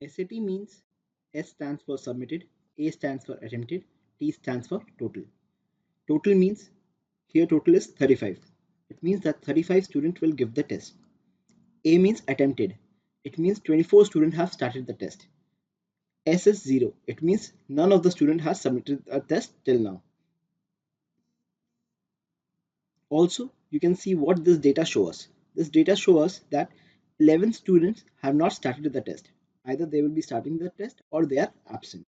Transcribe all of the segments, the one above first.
SAT means S stands for submitted, A stands for attempted, T stands for total. Total means here total is 35. It means that 35 students will give the test. A means attempted. It means 24 students have started the test. S is 0. It means none of the students has submitted a test till now. Also, you can see what this data shows us. This data shows us that 11 students have not started the test. Either they will be starting the test or they are absent.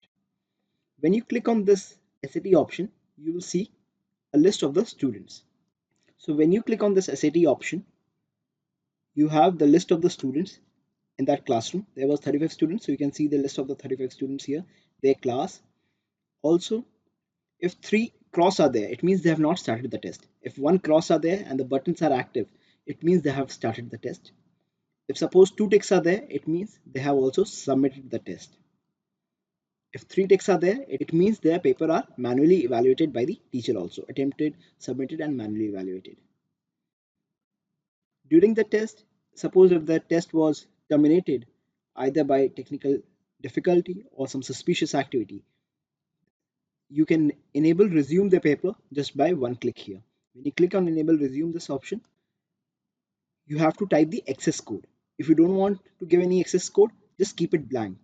When you click on this SAT option, you will see a list of the students. So when you click on this SAT option, you have the list of the students in that classroom. There was 35 students, so you can see the list of the 35 students here, their class. Also, if 3 cross are there, it means they have not started the test. If 1 cross are there and the buttons are active, it means they have started the test. If suppose 2 ticks are there, it means they have also submitted the test. If 3 ticks are there, it means their paper are manually evaluated by the teacher also, attempted, submitted and manually evaluated. During the test, suppose if the test was terminated either by technical difficulty or some suspicious activity, you can enable resume the paper just by one click here. When you click on enable resume this option, you have to type the access code. If you don't want to give any access code, just keep it blank.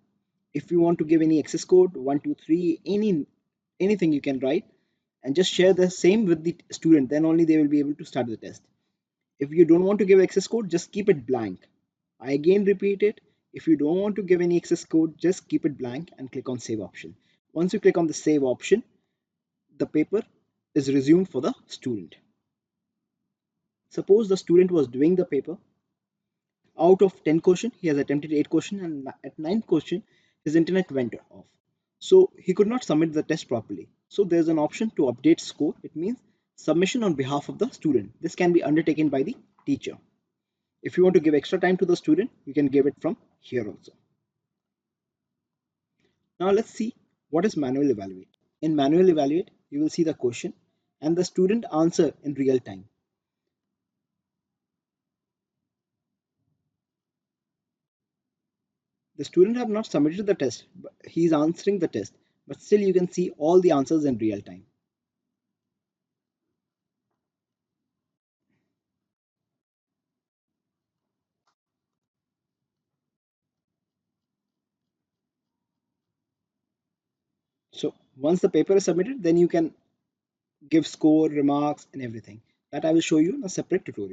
If you want to give any access code 123, anything you can write and just share the same with the student, then only they will be able to start the test. If you don't want to give access code, just keep it blank. I again repeat it. If you don't want to give any access code, just keep it blank and click on save option. Once you click on the save option, the paper is resumed for the student. Suppose the student was doing the paper. Out of 10 questions, he has attempted 8 questions, and at 9th question, his internet went off. So he could not submit the test properly. So there's an option to update score. It means submission on behalf of the student. This can be undertaken by the teacher. If you want to give extra time to the student, you can give it from here also. Now let's see what is manual evaluate. In manual evaluate, you will see the question and the student answer in real time. The student have not submitted the test, but he is answering the test, but still you can see all the answers in real time. So once the paper is submitted, then you can give score, remarks and everything. That I will show you in a separate tutorial.